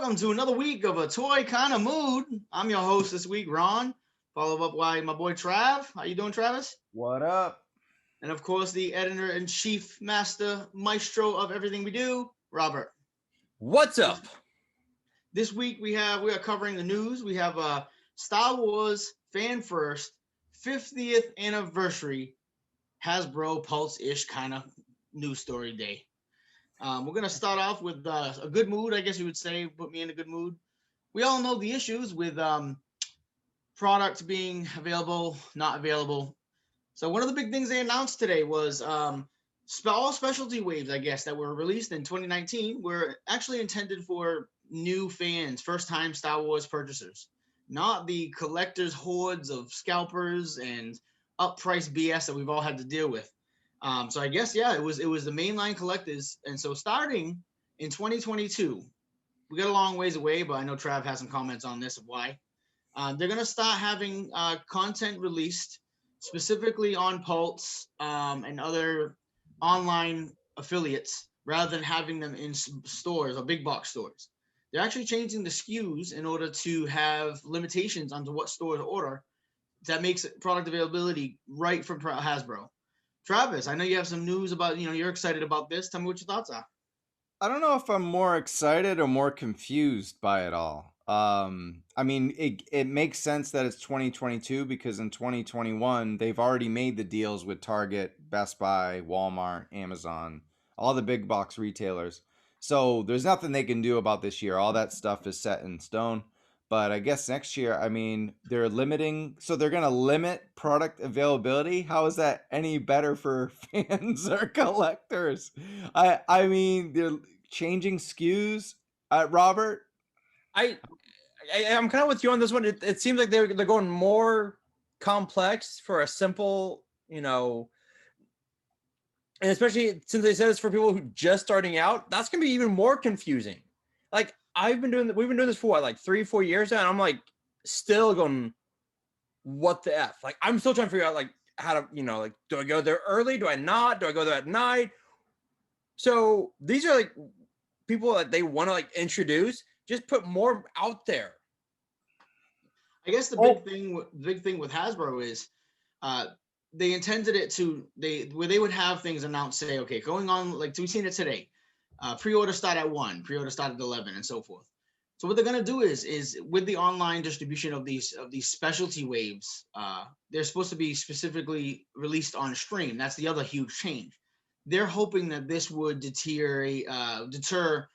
Welcome to another week of a toy kind of mood. I'm your host this week, Ron. Followed up by my boy Trav. How you doing, Travis? What up? And of course, the editor-in-chief, master, maestro of everything we do, Robert. What's This, up? this week we are covering the news. We have Star Wars Fan First 50th anniversary Hasbro Pulse-ish kind of news story day. We're gonna start off with a good mood, I guess you would say. Put me in a good mood. We all know the issues with products being available, not available. So one of the big things they announced today was all specialty waves, I guess, that were released in 2019 were actually intended for new fans, first-time Star Wars purchasers, not the collectors' hordes of scalpers and up-priced BS that we've all had to deal with. So I guess it was the mainline collectors, and so starting in 2022, we got a long ways away, but I know Trav has some comments on this of why. They're gonna start having content released specifically on Pulse and other online affiliates rather than having them in stores or big box stores. They're actually changing the SKUs in order to have limitations onto what stores order. That makes product availability right from Hasbro. Travis, I know you have some news about, you're excited about this. Tell me what your thoughts are. I don't know if I'm more excited or more confused by it all. I mean, it makes sense that it's 2022 because in 2021 they've already made the deals with Target, Best Buy, Walmart, Amazon, all the big box retailers. So there's nothing they can do about this year. All that stuff is set in stone. But I guess next year, I mean, they're limiting, so they're going to limit product availability. How is that any better for fans or collectors? I mean, they're changing SKUs. Robert, I, I'm kind of with you on this one. It seems like they're going more complex for a simple, and especially since they said it's for people who just starting out. That's gonna be even more confusing. Like we've been doing this for what, like 3-4 years now, and I'm like still going, what the f? Like I'm still trying to figure out like how to, like do I go there early? Do I not? Do I go there at night? So these are like people that they want to like introduce. Just put more out there. I guess the big thing with Hasbro is they intended it to where they would have things announced, say, okay, going on, like we've seen it today. Pre-order start at 1, pre-order start at 11, and so forth. So what they're gonna do is with the online distribution of these specialty waves, they're supposed to be specifically released on stream. That's the other huge change. They're hoping that this would deter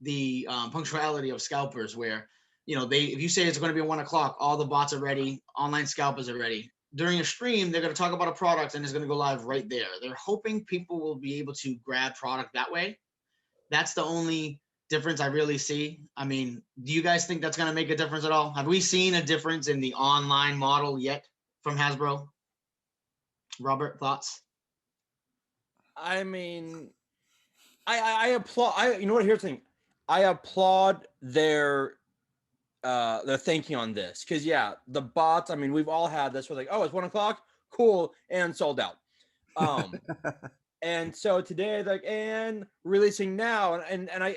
the punctuality of scalpers, where if you say it's going to be 1 o'clock, all the bots are ready, online scalpers are ready. During a stream, they're going to talk about a product and it's going to go live right there. They're hoping people will be able to grab product that way. That's the only difference I really see. I mean, do you guys think that's going to make a difference at all? Have we seen a difference in the online model yet from Hasbro? Robert, thoughts? I mean, I applaud. You know what? Here's the thing. I applaud their thinking on this, because the bots. I mean, we've all had this. We're like, oh, it's 1 o'clock, cool, and sold out. And so today, like, and releasing now, and I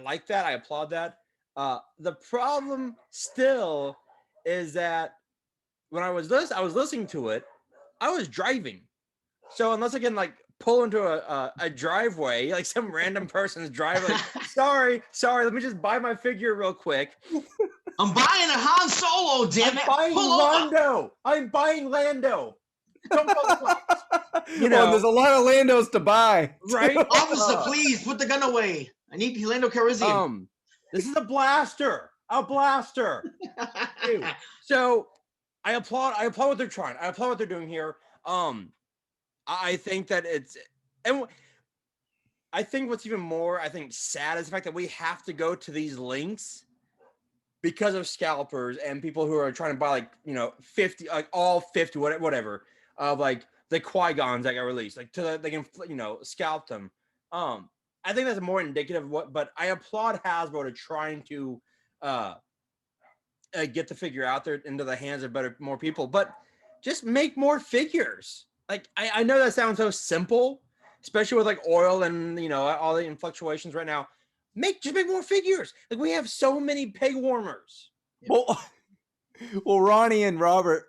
like that. I applaud that. The problem still is that when I was listening to it, I was driving. So unless I can like pull into a driveway, like some random person's driveway, like, sorry, let me just buy my figure real quick. I'm buying a Han Solo, damn it! I'm buying Lando. Don't call the cops. Well, there's a lot of Landos to buy, right? Officer, please put the gun away. I need Lando Calrissian. This is a blaster. So I applaud what they're trying. I applaud what they're doing here. I think that and I think what's even more, sad is the fact that we have to go to these links because of scalpers and people who are trying to buy 50, like all 50, whatever, of like the Qui-Gons that got released, like they can scalp them. I think that's more indicative of what, but I applaud Hasbro to trying to get the figure out there into the hands of more people, but just make more figures. Like I know that sounds so simple, especially with like oil and all the fluctuations right now. just make more figures. Like we have so many peg warmers. Well, well, Ronnie and Robert,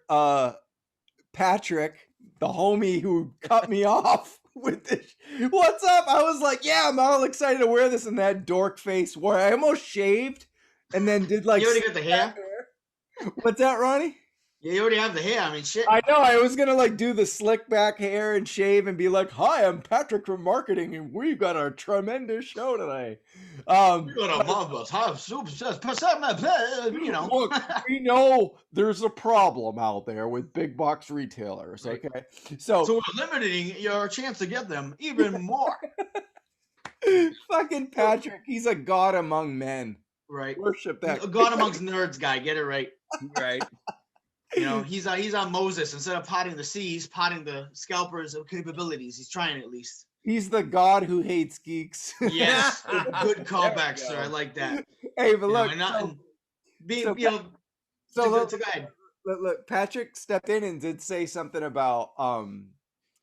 Patrick, the homie who cut me off with this. What's up? I was like, yeah, I'm all excited to wear this, and that dork face wore. I almost shaved, and then did like. You already got the hair. What's that, Ronnie? Yeah, you already have the hair. I mean, shit. I know. I was gonna like do the slick back hair and shave and be like, "Hi, I'm Patrick from marketing, and we've got a tremendous show today." You got a marvelous house, you know. Look, we know there's a problem out there with big box retailers. Right. Okay, so we're limiting your chance to get them even more. fucking Patrick, he's a god among men. Right. Worship that. A God amongst nerds guy. Get it right. Right. You know, he's on Moses. Instead of potting the sea, he's potting the scalpers of capabilities. He's trying at least. He's the god who hates geeks. Yes. Good callback, sir. I like that. Hey, but look, go ahead. Look, Patrick stepped in and did say something about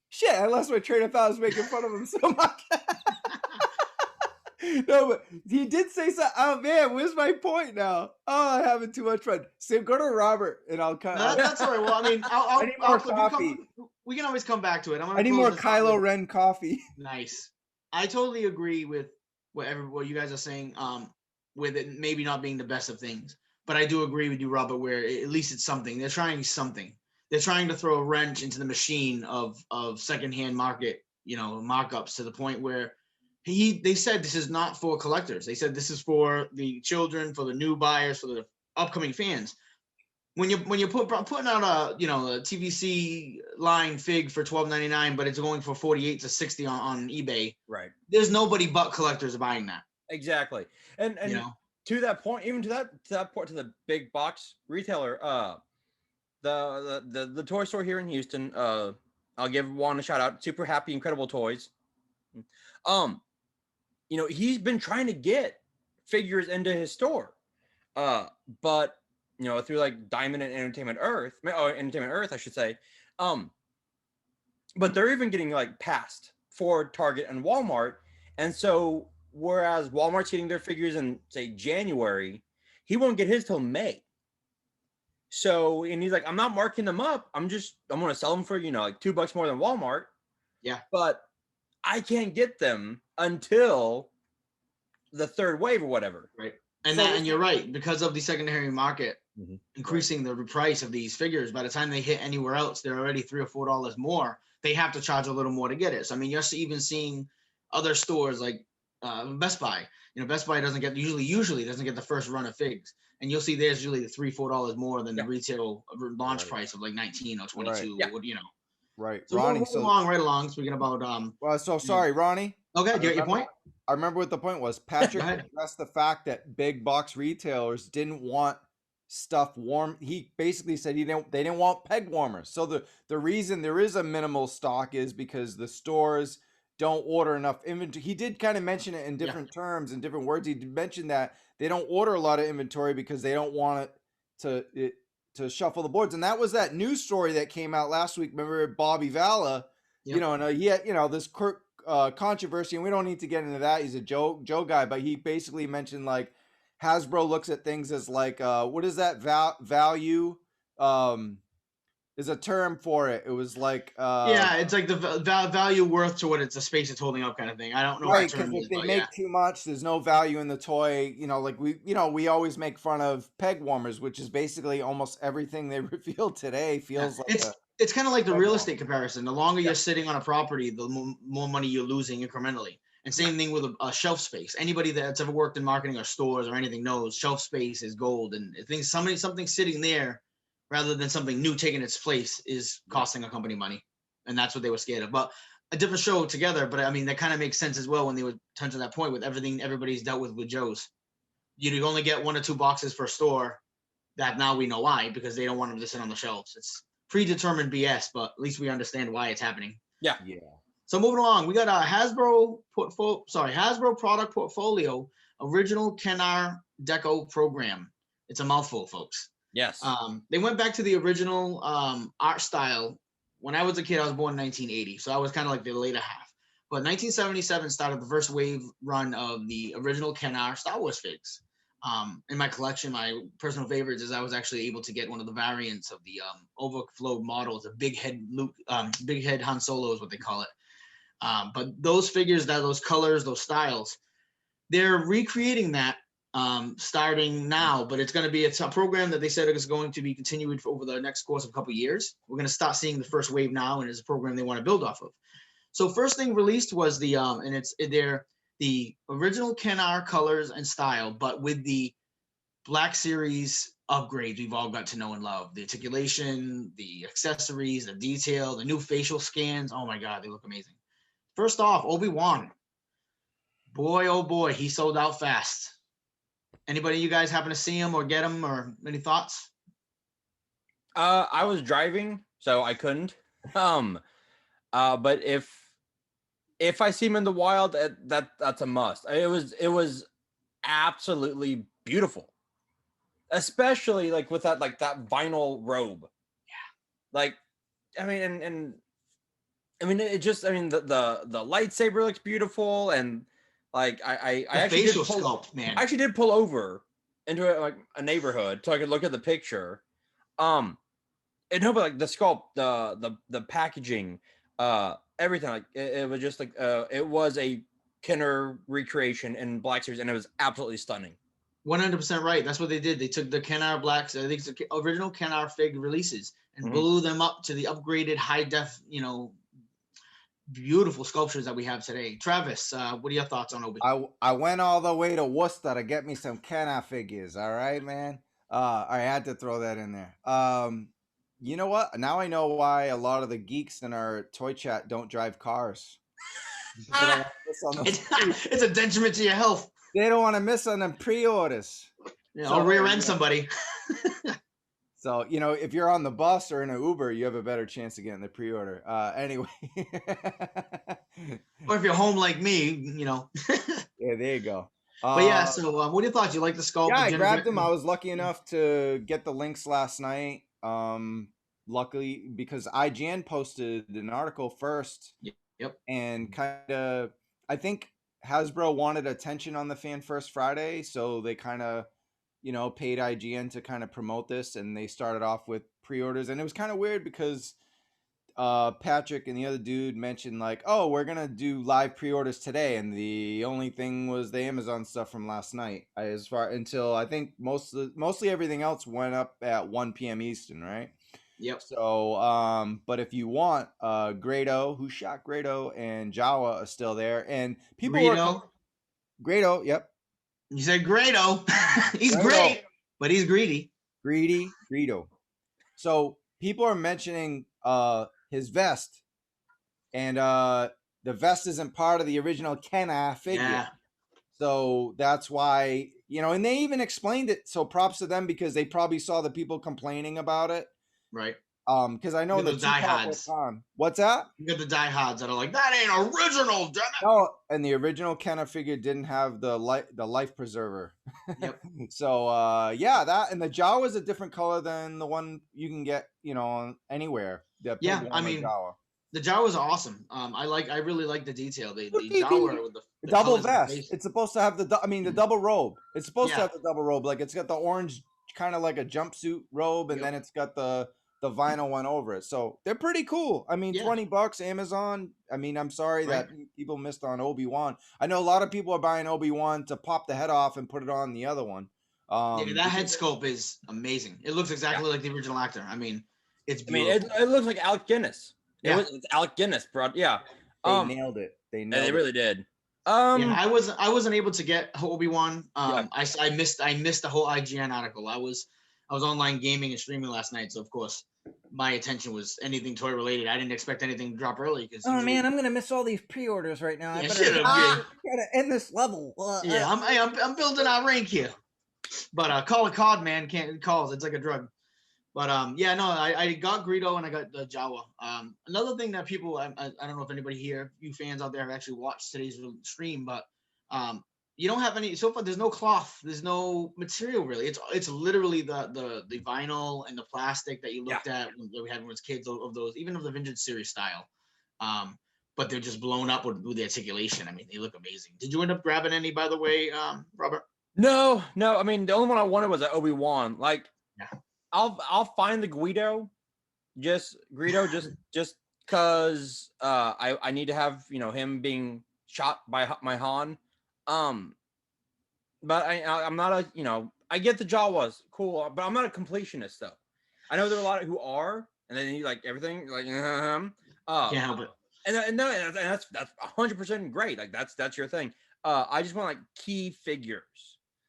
shit. I lost my train of thought. I was making fun of him so much. No, but he did say something. Oh man, where's my point now? Oh, I'm having too much fun. So go to Robert, and I'll cut. No, that's all right. Well, I mean, I need more coffee. We can always come back to it. I need more Kylo Ren coffee. Nice. I totally agree with what you guys are saying. With it maybe not being the best of things, but I do agree with you, Robert. Where at least it's something. They're trying something. They're trying to throw a wrench into the machine of secondhand market, markups to the point where. They said this is not for collectors. They said this is for the children, for the new buyers, for the upcoming fans. When you're putting out a TVC line fig for $12.99, but it's going for $48 to $60 on eBay. Right. There's nobody but collectors buying that. Exactly. And to that point, even to that point, to the big box retailer, the toy store here in Houston, I'll give one a shout out. Super Happy Incredible Toys. He's been trying to get figures into his store, but through like Diamond and Entertainment Earth, I should say, but they're even getting like passed for Target and Walmart, and so whereas Walmart's getting their figures in say January, he won't get his till May. So, and he's like, I'm not marking them up. I'm going to sell them for like $2 more than Walmart. Yeah, but I can't get them until the third wave or whatever. Right. And you're right, because of the secondary market increasing the price of these figures, by the time they hit anywhere else, they're already $3 or $4 more. They have to charge a little more to get it. So I mean, you're even seeing other stores like Best Buy. Best Buy doesn't get usually doesn't get the first run of figs, and you'll see there's usually $3 or $4 more than the retail launch price of like 19 or 22. Right. Right, so Ronnie. Right along. Speaking about Well, so sorry, Ronnie. Okay, do you get your point? I remember what the point was. Patrick addressed the fact that big box retailers didn't want stuff warm. He basically said they didn't want peg warmers. So the reason there is a minimal stock is because the stores don't order enough inventory. He did kind of mention it in different terms and different words. He did mention that they don't order a lot of inventory because they don't want it to shuffle the boards. And that was that news story that came out last week. Remember Bobby Valla, and he had, this controversy, and we don't need to get into that. He's a Joe guy, but he basically mentioned like Hasbro looks at things as like, what is that value? Is a term for it. It was like, it's like the value worth to what it's the space it's holding up kind of thing. I don't know. Right, because if they make too much, there's no value in the toy. Like we always make fun of peg warmers, which is basically almost everything they reveal today feels like it's kind of like the real estate comparison. The longer you're sitting on a property, the more money you're losing incrementally. And same thing with a shelf space. Anybody that's ever worked in marketing or stores or anything knows shelf space is gold. And something sitting there rather than something new taking its place is costing a company money. And that's what they were scared of. But a different show together. But I mean, that kind of makes sense as well when they would turn to that point with everything everybody's dealt with Joe's. You only get 1 or 2 boxes per store. That now we know why, because they don't want them to sit on the shelves. It's predetermined BS, but at least we understand why it's happening. Yeah. So moving along, we got a Hasbro product portfolio original Kenner Deco program. It's a mouthful, folks. Yes. They went back to the original art style. When I was a kid, I was born in 1980, so I was kind of like the later half. But 1977 started the first wave run of the original Kenner Star Wars figs. In my collection, my personal favorites is I was actually able to get one of the variants of the overflow models, the big head Luke, big head Han Solo is what they call it. But those figures, those colors, those styles, they're recreating that starting now. But it's a program that they said is going to be continued over the next course of a couple of years. We're going to start seeing the first wave now, and it's a program they want to build off of. So first thing released was the the original Kenner colors and style, but with the Black Series upgrades we've all got to know and love. The articulation, the accessories, the detail, the new facial scans. Oh my God, they look amazing. First off, Obi-Wan. Boy, oh boy, he sold out fast. Anybody you guys happen to see him or get him or any thoughts? I was driving, so I couldn't. But if I see him in the wild, that's a must. It was absolutely beautiful, especially like with that that vinyl robe. Yeah. Like, I mean, and I mean it just. I mean the lightsaber looks beautiful, and like I actually facial did pull, sculpt, man. I actually did pull over into a neighborhood so I could look at the picture. And no, but like the sculpt, the packaging, everything, like it was just like it was a Kenner recreation in Black Series, and it was absolutely stunning. 100% right. That's what they did. They took the Kenner Blacks, I think it's the original Kenner fig releases, and blew them up to the upgraded high def, beautiful sculptures that we have today. Travis, what are your thoughts on Obi? I went all the way to Worcester to get me some Kenner figures. All right, man. I had to throw that in there. You know what? Now I know why a lot of the geeks in our toy chat don't drive cars. They don't want to miss on those It's a detriment to your health. They don't want to miss on them pre-orders. I'll rear end somebody. So, if you're on the bus or in an Uber, you have a better chance of getting the pre-order. Anyway. Or if you're home like me, Yeah, there you go. But yeah, so what are your thoughts? You like the sculpt? Yeah, I grabbed them. I was lucky enough to get the links last night. Luckily, because IGN posted an article first. Yep. And kind of, I think Hasbro wanted attention on the Fan First Friday, so they kind of, paid IGN to kind of promote this, and they started off with pre-orders. And it was kind of weird because Patrick and the other dude mentioned like, oh, we're gonna do live pre-orders today, and the only thing was the Amazon stuff from last night. Until I think mostly everything else went up at 1 p.m. Eastern, right? Yep. So, but if you want, Grado, who shot Grado, and Jawa are still there, and people Grado, yep. You said Grado. He's Grado. great, but he's greedy. Grado. So people are mentioning his vest, and the vest isn't part of the original Kenner figure. Yeah. So that's why, and they even explained it. So props to them, because they probably saw the people complaining about it. Right. Because I know the diehards. What's that? You got the diehards that are like, that ain't original, damn it. No, and the original Kenner figure didn't have the life preserver. Yep. So that, and the Jawa is a different color than the one you can get, anywhere. Yeah, I mean, the Jawas are awesome. I really like the detail. The Jawa with the double vest. It's supposed to have the double robe. It's supposed to have the double robe. Like, it's got the orange, kind of like a jumpsuit robe, and then it's got the vinyl one over it. So they're pretty cool. I mean, $20 Amazon. I mean, I'm sorry that people missed on Obi-Wan. I know a lot of people are buying Obi-Wan to pop the head off and put it on the other one. That head sculpt is amazing. It looks exactly like the original actor. I mean, it's beautiful. I mean, it looks like Alec Guinness. Yeah. It's Alec Guinness, bro. Yeah. They nailed it. They really did. I wasn't able to get Obi-Wan. I missed the whole IGN article. I was online gaming and streaming last night, so of course my attention was anything toy related. I didn't expect anything to drop early because man, I'm gonna miss all these pre-orders right now. I gotta end this level. I'm building our rank here. But call a card, man. Calls. It's like a drug. But I got Greedo and I got the Jawa. Another thing that people, I don't know if anybody here, you fans out there, have actually watched today's stream, but you don't have any so far. There's no cloth. There's no material really. It's literally the vinyl and the plastic that you looked at that we had when we was kids, of those, even of the vintage series style. but they're just blown up with the articulation. I mean, they look amazing. Did you end up grabbing any, by the way, Robert? No. I mean, the only one I wanted was an Obi-Wan. Like, Yeah. I'll find the Guido, just because I need to have him being shot by my Han. But I'm not a I get the Jawas cool, but I'm not a completionist though. I know there are a lot of who are, and they need like everything like Can't help it. and that's 100% great. Like that's your thing. I just want like key figures.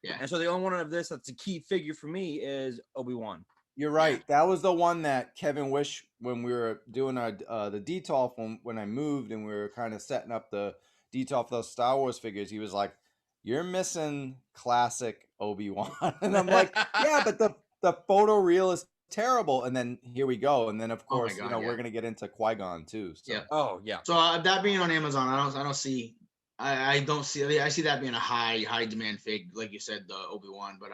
Yeah. And so the only one of this that's a key figure for me is Obi-Wan. You're right. That was the one that Kevin Wish, when we were doing our the detail when I moved and we were kind of setting up the detail for those Star Wars figures, he was like, "You're missing classic Obi-Wan," and I'm like, "Yeah, but the photo reel is terrible." And then here we go, and then of course God, we're gonna get into Qui-Gon too. So. Yeah. Oh yeah. So that being on Amazon, I don't see. I see that being a high demand fig, like you said, the Obi-Wan. But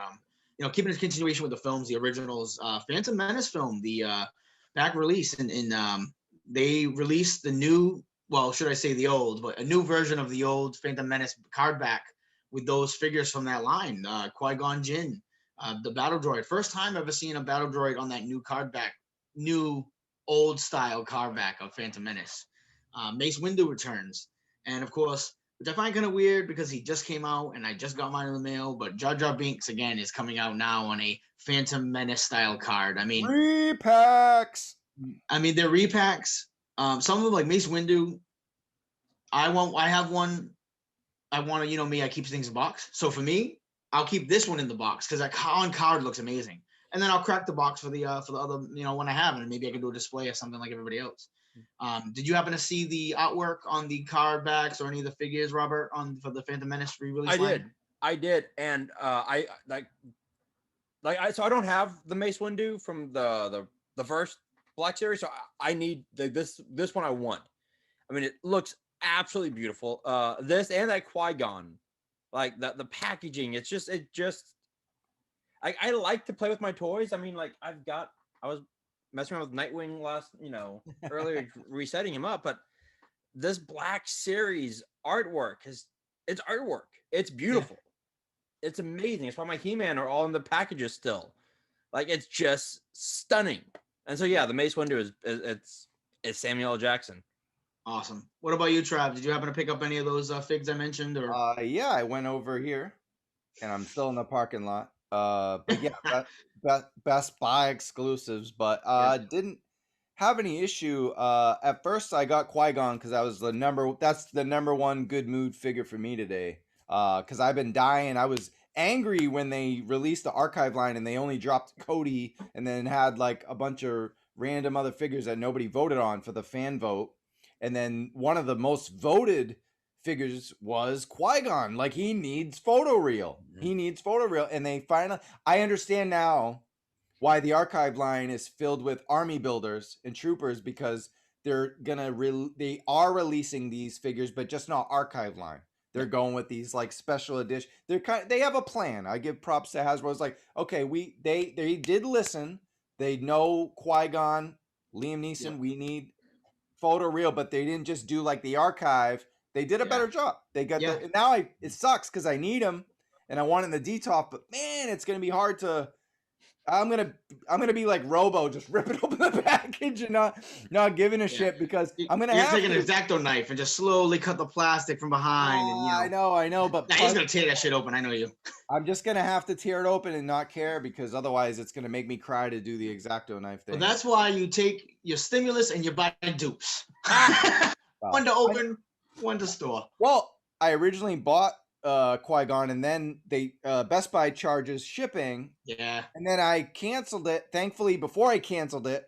keeping in continuation with the films, the originals, Phantom Menace film, the back release, and they released the new, well, should I say the old, but a new version of the old Phantom Menace card back with those figures from that line, Qui-Gon Jinn, the battle droid. First time ever seeing a battle droid on that new card back, new old style card back of Phantom Menace. Mace Windu returns, and of course, which I find kind of weird because he just came out and I just got mine in the mail. But Jar Jar Binks again is coming out now on a Phantom Menace style card. I mean, repacks. They're repacks. Some of them like Mace Windu. I have one. I want to, me. I keep things in box. So for me, I'll keep this one in the box because that on card looks amazing. And then I'll crack the box for the other, when I have it, and maybe I can do a display or something like everybody else. Did you happen to see the artwork on the card backs or any of the figures, Robert, for the Phantom Menace re-release? I did, and I so I don't have the Mace Windu from the first Black Series, so I need this one I want. I mean, it looks absolutely beautiful. This and that Qui-Gon, like the packaging, it just I like to play with my toys. I mean, like I was messing around with Nightwing last, earlier, resetting him up. But this Black Series artwork it's artwork. It's beautiful. Yeah. It's amazing. It's why my He-Man are all in the packages still. Like it's just stunning. And so yeah, the Mace Windu is Samuel L. Jackson. Awesome. What about you, Trav? Did you happen to pick up any of those figs I mentioned? Or yeah, I went over here, and I'm still in the parking lot. But yeah, Best Buy exclusives, but didn't have any issue. At first I got Qui-Gon because that's the number one good mood figure for me today. Because I've been dying. I was angry when they released the archive line and they only dropped Cody and then had like a bunch of random other figures that nobody voted on for the fan vote. And then one of the most voted figures was Qui-Gon. Like he needs photoreal. He needs photoreal. And they finally, I understand now why the archive line is filled with army builders and troopers, because they're they are releasing these figures, but just not archive line. They're going with these like special edition. They have a plan. I give props to Hasbro. It's like, okay, they did listen. They know Qui-Gon, Liam Neeson. Yeah. We need photoreal, but they didn't just do like the archive. They did a better job. They got the, and now it sucks because I need them and I want it in the DTOF, but man, it's gonna be hard to. I'm gonna be like Robo, just ripping open the package and not giving a shit, because I'm gonna have take an X-Acto knife and just slowly cut the plastic from behind. And I know, but nah, he's gonna tear that shit open. I know you. I'm just gonna have to tear it open and not care, because otherwise it's gonna make me cry to do the X-Acto knife thing. Well, that's why you take your stimulus and you buy dupes. One to open, one to store. Well, I originally bought Qui-Gon, and then they Best Buy charges shipping. Yeah. And then I canceled it. Thankfully, before I canceled it,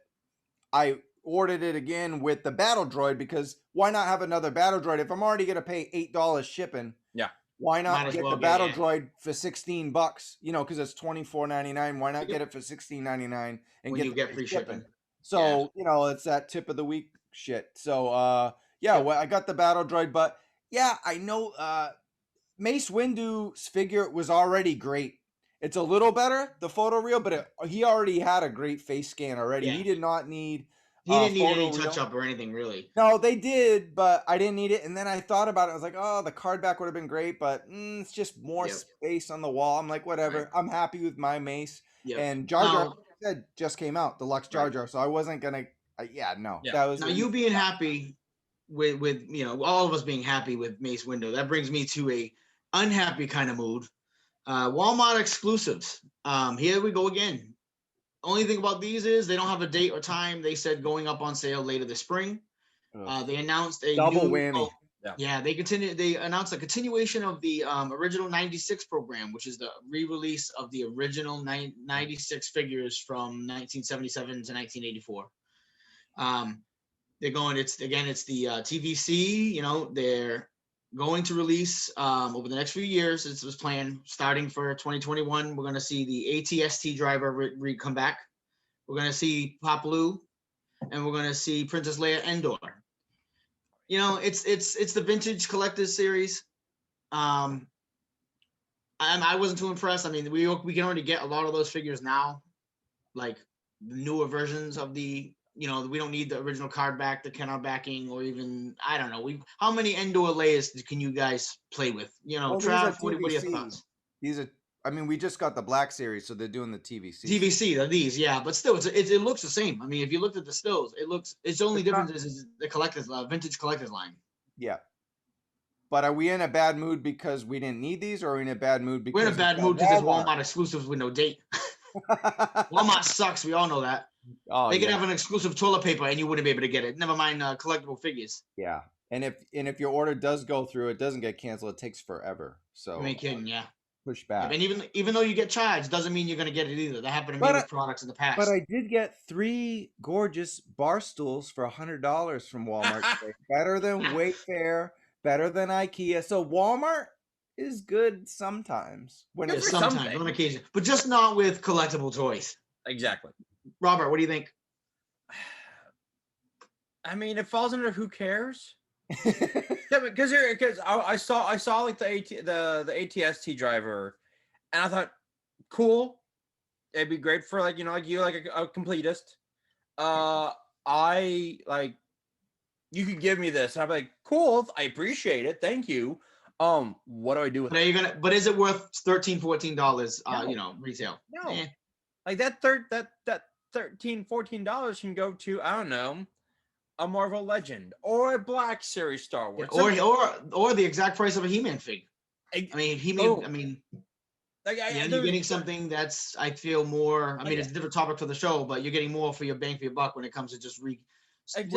I ordered it again with the battle droid, because why not have another battle droid if I'm already gonna pay $8 shipping? Yeah. Why not get the battle droid for $16? Because it's $24.99. Why not get it for $16.99 and get free shipping? So it's that tip of the week shit. So well, I got the battle droid, but yeah, I know Mace Windu's figure was already great. It's a little better, the photoreal, but he already had a great face scan already. Yeah. He did not need He didn't need photo any touch reel. up or anything really. No, they did, but I didn't need it. And then I thought about it. I was like, oh, the card back would have been great, but it's just more Yep. space on the wall. I'm like, whatever. Right. I'm happy with my mace. Yep. And Jar Jar, like Now, I said, just came out, Deluxe Jar right. Jar. So I wasn't gonna. Yeah, no, Yeah. that was. Now you being happy with all of us being happy with Mace Window, that brings me to a unhappy kind of mood. Walmart exclusives. Here we go again. Only thing about these is they don't have a date or time. They said going up on sale later this spring. They announced a double new, whammy. Yeah. They announced a continuation of the original 96 program, which is the re-release of the original 96 figures from 1977 to 1984. They're going, it's the TVC, they're going to release over the next few years. It's was planned starting for 2021. We're going to see the ATST driver come back. We're going to see Pop Blue, and we're going to see Princess Leia Endor. It's the vintage collectors series. I wasn't too impressed. I mean, we can already get a lot of those figures now, like the newer versions of the. We don't need the original card back, the Kenner backing, or even I don't know. How many Endor layers can you guys play with? Well, Trav, what are your thoughts? These are. I mean, we just got the Black Series, so they're doing the TVC. TVC, are these, yeah, but still, it looks the same. I mean, if you looked at the stills, it's only difference is the collectors, vintage collectors line. Yeah. But are we in a bad mood because we didn't need these, or are we in a bad mood because we're in a bad mood because there's Walmart exclusives with no date? Walmart sucks. We all know that. Oh, they could have an exclusive toilet paper and you wouldn't be able to get it. Never mind collectible figures. Yeah, and if your order does go through, it doesn't get canceled. It takes forever. So I ain't kidding, yeah. Push back. And even though you get charged, doesn't mean you're gonna get it either. That happened to me with products in the past. But I did get 3 gorgeous bar stools for $100 from Walmart today. Better than Wayfair, better than IKEA. So Walmart is good sometimes. Sometimes, on occasion, but just not with collectible toys. Exactly. Robert, what do you think? I mean, it falls under who cares. Because I saw like the ATST driver, and I thought, cool, it'd be great for like a completist. I like, you could give me this, and I'd be like, cool, I appreciate it, thank you. What do I do with it? But is it worth $13-$14? No. Retail? No, like that $13-$14 can go to, I don't know, a Marvel Legend or a Black Series Star Wars, or the exact price of a He-Man fig. I mean, He-Man. I mean, you're getting something that's, I feel more. I mean, it's a different topic for the show, but you're getting more for your bang for your buck when it comes to just when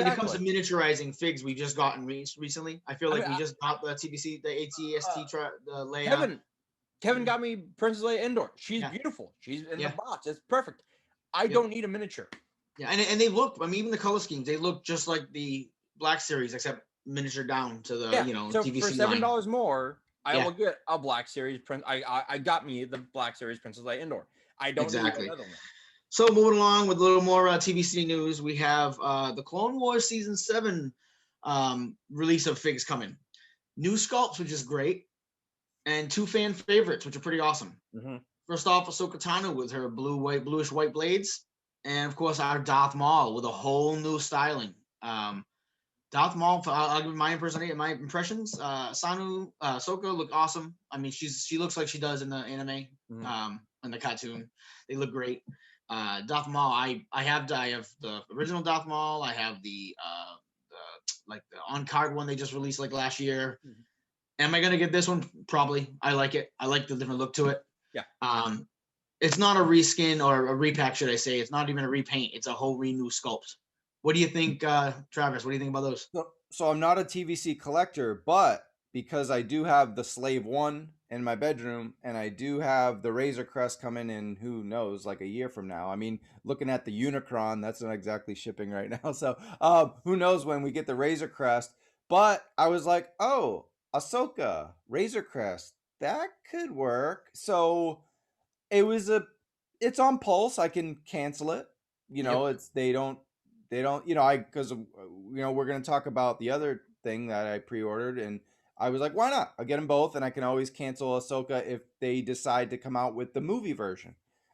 it comes to miniaturizing figs. We just gotten recently. I feel like we just got the TBC, the ATST, the layout. Kevin got me Princess Leia Endor. She's beautiful. She's in the box. It's perfect. I don't need a miniature. Yeah, and they look. I mean, even the color schemes, they look just like the Black Series, except miniature down to the So TVC for $7 more, I will get a Black Series print. I got me the Black Series Princess Leia Endor. I don't need another one. So moving along with a little more TVC news, we have the Clone Wars Season 7 release of figs coming. New sculpts, which is great, and 2 fan favorites, which are pretty awesome. Mm-hmm. First off, Ahsoka Tano with her bluish white blades. And of course, our Darth Maul with a whole new styling. Darth Maul, I'll give my impressions. Ahsoka look awesome. I mean, she looks like she does in the anime, in the cartoon. They look great. Darth Maul, I have the original Darth Maul. I have the on card one they just released like last year. Mm-hmm. Am I gonna get this one? Probably. I like it. I like the different look to it. Yeah. It's not a reskin or a repack, should I say. It's not even a repaint. It's a whole renew sculpt. What do you think, Travis? What do you think about those? So I'm not a TVC collector, but because I do have the Slave 1 in my bedroom, and I do have the Razor Crest coming in, who knows, like a year from now. I mean, looking at the Unicron, that's not exactly shipping right now. So who knows when we get the Razor Crest. But I was like, oh, Ahsoka, Razor Crest, that could work. So it's on Pulse. I can cancel it. They don't, because we're going to talk about the other thing that I pre-ordered, and I was like, why not? I'll get them both, and I can always cancel Ahsoka if they decide to come out with the movie version.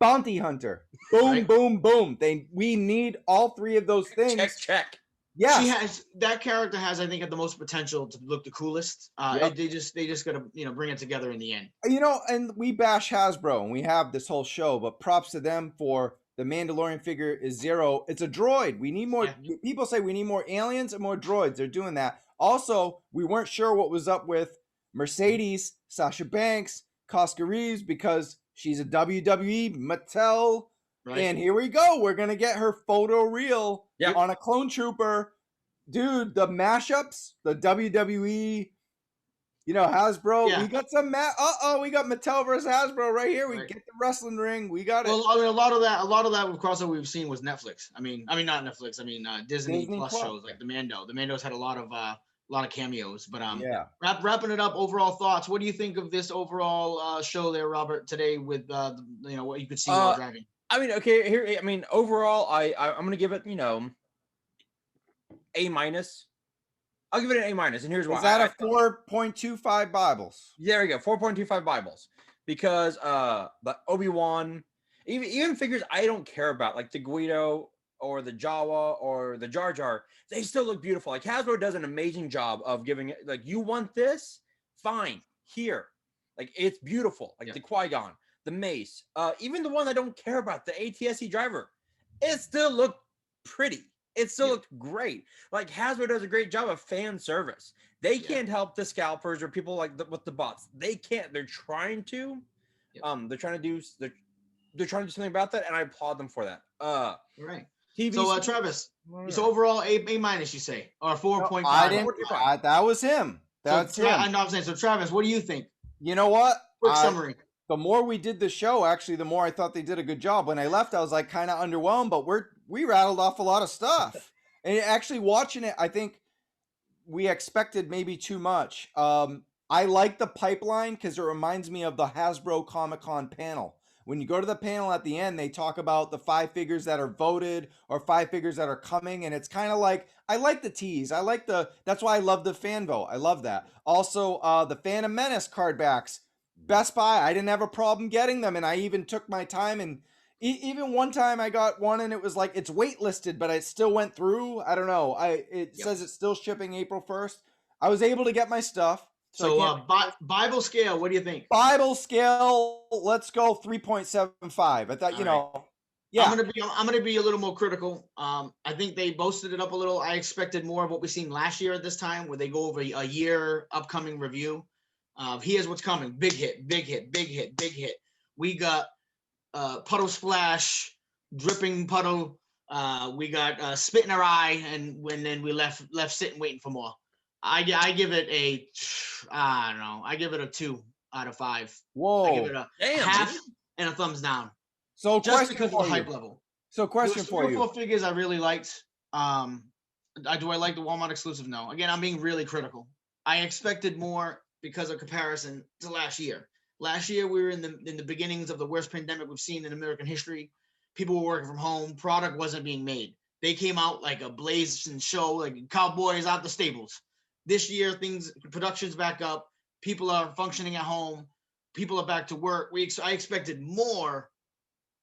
Bounty hunter. Boom, Right. boom, boom. We need all three of those things. Check. Yes. That character has, I think, the most potential to look the coolest. Yep. They just gotta bring it together in the end. And we bash Hasbro and we have this whole show, but props to them for the Mandalorian figure is Zero. It's a droid. We need more. Yeah. People say we need more aliens and more droids. They're doing that. Also, we weren't sure what was up with Mercedes, Sasha Banks, Cosca Reeves because she's a WWE Mattel. Right. And here we go. We're going to get her photo reel Yep. on a clone trooper. Dude, the mashups, the WWE, Hasbro. Yeah. We got some we got Mattel versus Hasbro right here. We Right. get the wrestling ring. We got it. Well, I mean, a lot of that crossover we've seen was Netflix. I mean, not Netflix. I mean, Disney Plus shows like the Mando. The Mando's had a lot of cameos. But Yeah. wrapping it up. Overall thoughts. What do you think of this overall show there, Robert? Today with what you could see while driving. I mean, okay, here. I mean, overall, I'm gonna give it A-. I'll give it an A-, and here's why. Is that a 4.25 Bibles? There we go, 4.25 Bibles. Because the Obi-Wan, even figures I don't care about, like the Guido or the Jawa or the Jar Jar, they still look beautiful. Like Hasbro does an amazing job of giving it, like, you want this? Fine, here. Like, it's beautiful. Like the Qui-Gon, the Mace, even the one I don't care about, the ATSC driver, it still looked pretty. It still looked great. Like Hasbro does a great job of fan service. They can't help the scalpers or people like with the bots. They can't. They're trying to. They're trying to do something about that, and I applaud them for that. Right. TV. So Travis, so overall A-, you say, or 4.5? I didn't. That was him. That's him. I know. I'm saying. So Travis, what do you think? You know what? Quick summary. The more we did the show, actually, the more I thought they did a good job. When I left, I was like kind of underwhelmed, but we rattled off a lot of stuff. And actually watching it, I think we expected maybe too much. I like the pipeline because it reminds me of the Hasbro Comic-Con panel. When you go to the panel at the end, they talk about the 5 figures that are voted or 5 figures that are coming. And it's kind of like, I like the tease. That's why I love the fan vote. I love that. Also, the Phantom Menace card backs. Best Buy, I didn't have a problem getting them, and I even took my time, and even one time I got one and it was like it's waitlisted, but it still went through. I don't know. It says it's still shipping April 1st. I was able to get my stuff. So Bible scale, what do you think? Bible scale, let's go 3.75. I thought, yeah. I'm gonna be a little more critical. I think they boasted it up a little. I expected more of what we seen last year at this time, where they go over a year upcoming review. Here's what's coming. Big hit. We got puddle splash, dripping puddle. We got spit in our eye, and then we left sitting waiting for more. I give it I don't know. I give it a 2 out of 5. Whoa. I give it a half and a thumbs down. So just because of the hype level. So question for you. 4 figures I really liked. Do I like the Walmart exclusive? No. Again, I'm being really critical. I expected more because of comparison to last year. Last year, we were in the beginnings of the worst pandemic we've seen in American history. People were working from home. Product wasn't being made. They came out like a blazing show, like cowboys out the stables. This year, production's back up. People are functioning at home. People are back to work. I expected more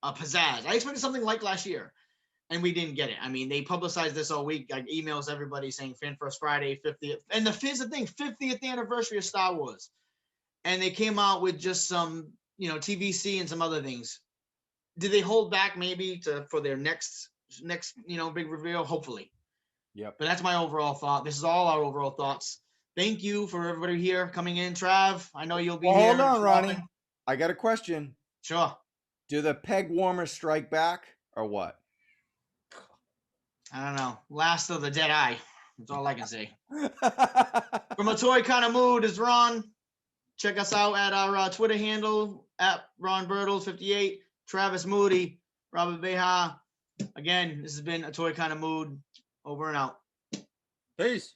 pizzazz. I expected something like last year, and we didn't get it. I mean, they publicized this all week. Like emails everybody saying Fan First Friday, 50th. And here's the thing, 50th anniversary of Star Wars. And they came out with just some, TVC and some other things. Did they hold back maybe for their next big reveal? Hopefully. Yep. But that's my overall thought. This is all our overall thoughts. Thank you for everybody here coming in. Trav, I know you'll be here. Hold on, Ronnie. I got a question. Sure. Do the peg warmers strike back or what? I don't know. Last of the Dead Eye. That's all I can say. From a toy kind of mood is Ron. Check us out at our Twitter handle at Ron Bertles 58, Travis Moody, Robert Beha. Again, this has been a toy kind of mood. Over and out. Peace.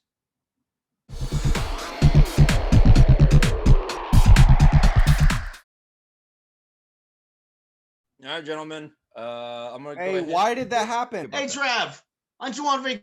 All right, gentlemen. I'm gonna. Hey, why did that happen? Hey, Trav, aren't you on vacation?